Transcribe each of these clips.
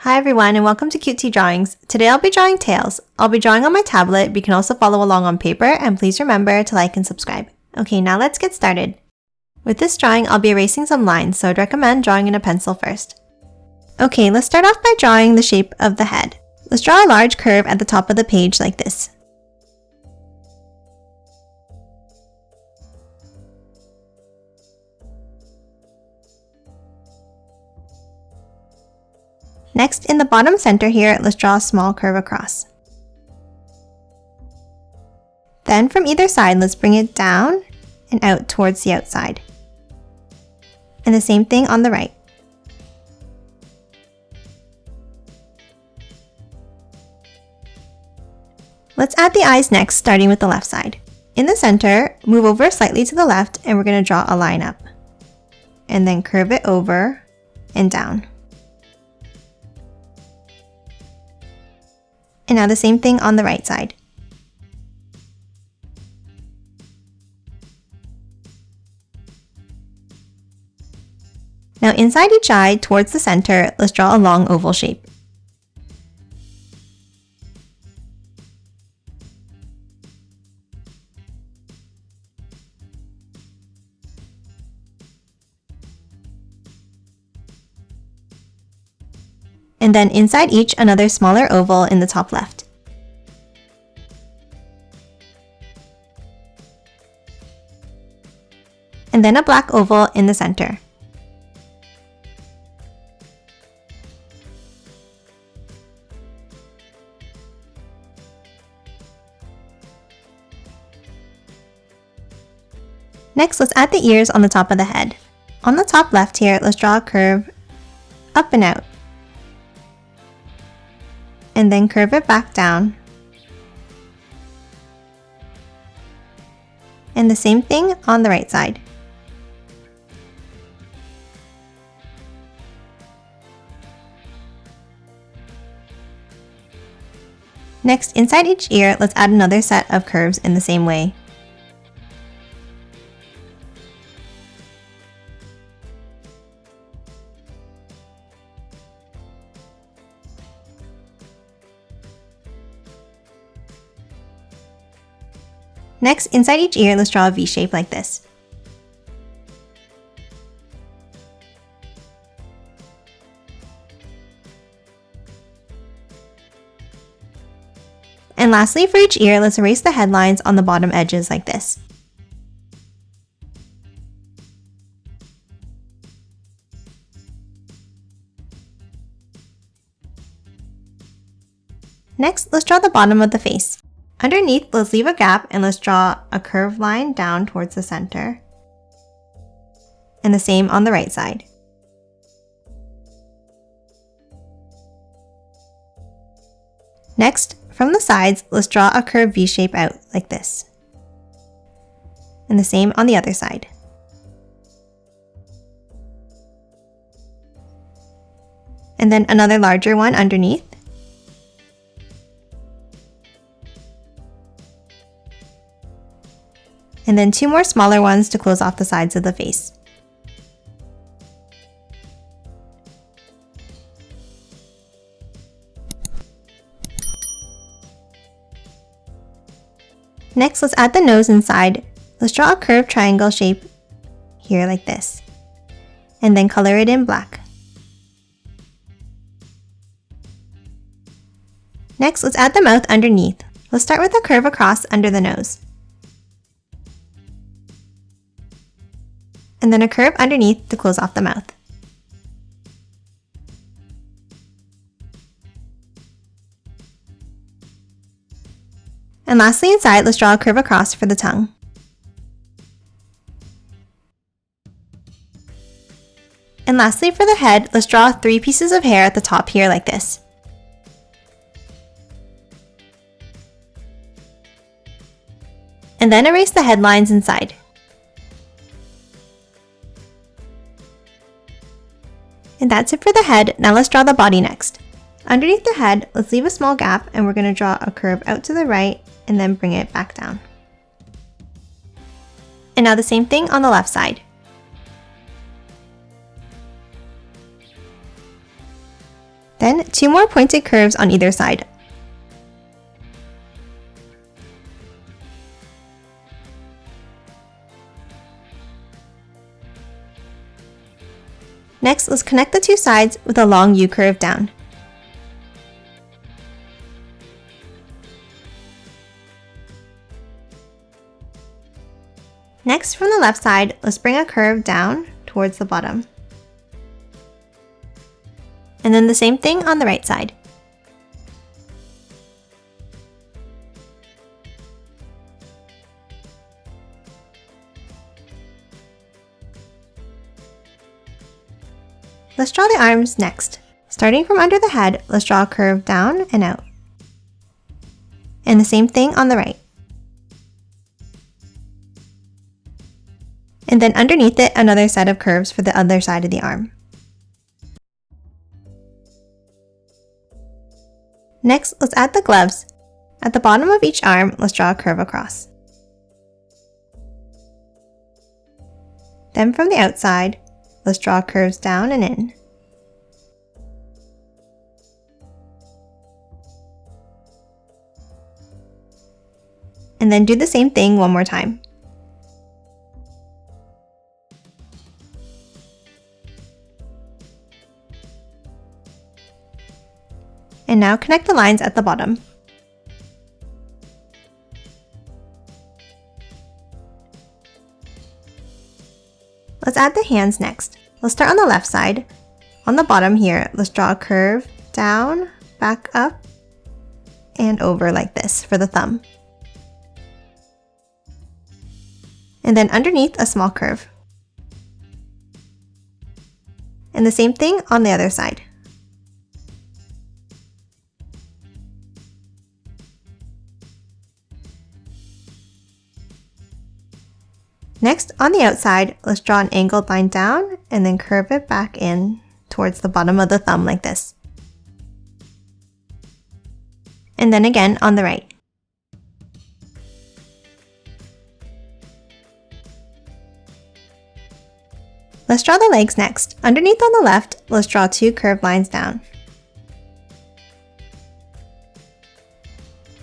Hi everyone and welcome to Cute Drawings. Today I'll be drawing tails. I'll be drawing on my tablet, but you can also follow along on paper, and please remember to like and subscribe. Okay, now let's get started. With this drawing, I'll be erasing some lines, so I'd recommend drawing in a pencil first. Okay, let's start off by drawing the shape of the head. Let's draw a large curve at the top of the page like this. Next, in the bottom center here, let's draw a small curve across. Then from either side, let's bring it down and out towards the outside. And the same thing on the right. Let's add the eyes next, starting with the left side. In the center, move over slightly to the left and we're going to draw a line up. And then curve it over and down. And now the same thing on the right side. Now inside each eye, towards the center, let's draw a long oval shape. And then inside each, another smaller oval in the top left. And then a black oval in the center. Next, let's add the ears on the top of the head. On the top left here, let's draw a curve up and out. And then curve it back down. And the same thing on the right side. Next, inside each ear, let's add another set of curves in the same way. Next, inside each ear, let's draw a V shape like this. And lastly, for each ear, let's erase the headlines on the bottom edges like this. Next, let's draw the bottom of the face. Underneath, let's leave a gap and let's draw a curved line down towards the center. And the same on the right side. Next, from the sides, let's draw a curved V shape out like this. And the same on the other side. And then another larger one underneath. And then two more smaller ones to close off the sides of the face. Next, let's add the nose inside. Let's draw a curved triangle shape here like this. And then color it in black. Next, let's add the mouth underneath. Let's start with a curve across under the nose. And then a curve underneath to close off the mouth. And lastly, inside, let's draw a curve across for the tongue. And lastly, for the head, let's draw 3 pieces of hair at the top here like this. And then erase the headlines inside. And that's it for the head. Now let's draw the body next. Underneath the head, let's leave a small gap and we're going to draw a curve out to the right and then bring it back down. And now the same thing on the left side. Then 2 more pointed curves on either side. Next, let's connect the 2 sides with a long U-curve down. Next, from the left side, let's bring a curve down towards the bottom. And then the same thing on the right side. Let's draw the arms next. Starting from under the head, let's draw a curve down and out. And the same thing on the right. And then underneath it, another set of curves for the other side of the arm. Next, let's add the gloves. At the bottom of each arm, let's draw a curve across. Then from the outside, let's draw curves down and in. And then do the same thing one more time. And now connect the lines at the bottom. Let's add the hands next. Let's start on the left side. On the bottom here, let's draw a curve down, back up, and over like this for the thumb. And then underneath, a small curve. And the same thing on the other side. Next, on the outside, let's draw an angled line down and then curve it back in towards the bottom of the thumb like this. And then again on the right. Let's draw the legs next. Underneath on the left, let's draw 2 curved lines down.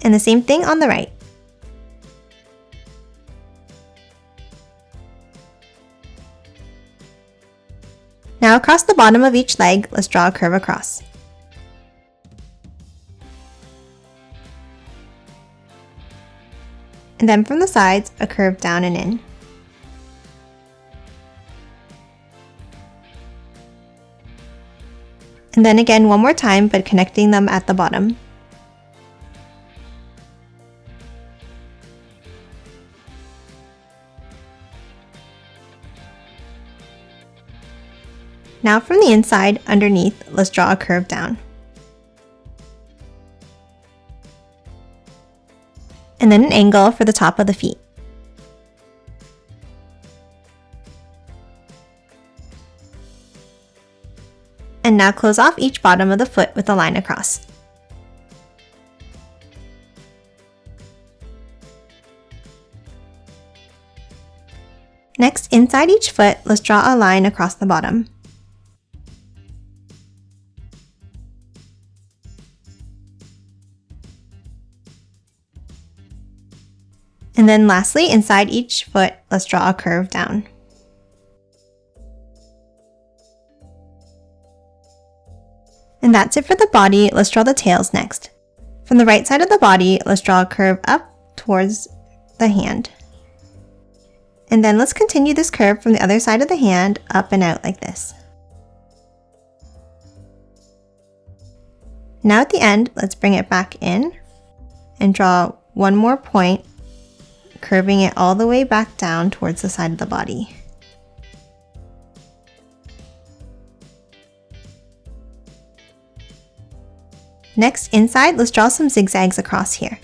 And the same thing on the right. Now across the bottom of each leg, let's draw a curve across. And then from the sides, a curve down and in. And then again one more time, but connecting them at the bottom. Now from the inside, underneath, let's draw a curve down. And then an angle for the top of the feet. And now close off each bottom of the foot with a line across. Next, inside each foot, let's draw a line across the bottom. And then lastly, inside each foot, let's draw a curve down. And that's it for the body. Let's draw the tails next. From the right side of the body, let's draw a curve up towards the hand. And then let's continue this curve from the other side of the hand up and out like this. Now at the end, let's bring it back in and draw one more point, curving it all the way back down towards the side of the body. Next, inside, let's draw some zigzags across here.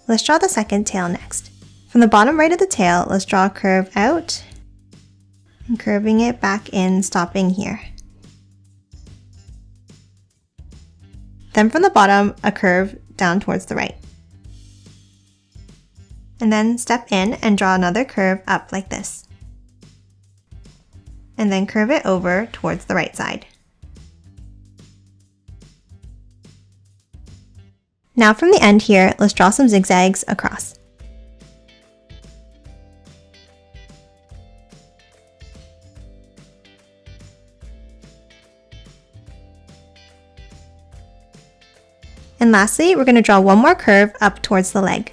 Let's draw the second tail next. From the bottom right of the tail, let's draw a curve out and curving it back in, stopping here. Then from the bottom, a curve down towards the right. And then step in and draw another curve up like this. And then curve it over towards the right side. Now from the end here, let's draw some zigzags across. And lastly, we're going to draw one more curve up towards the leg.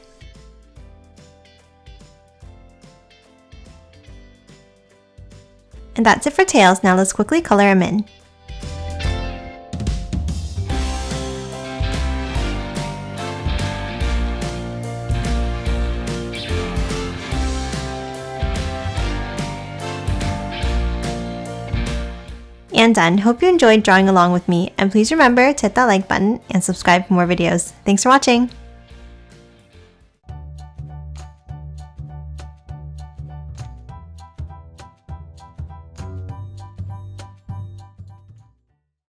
And that's it for tails. Now let's quickly color them in. And done. Hope you enjoyed drawing along with me, and please remember to hit that like button and subscribe for more videos. Thanks for watching!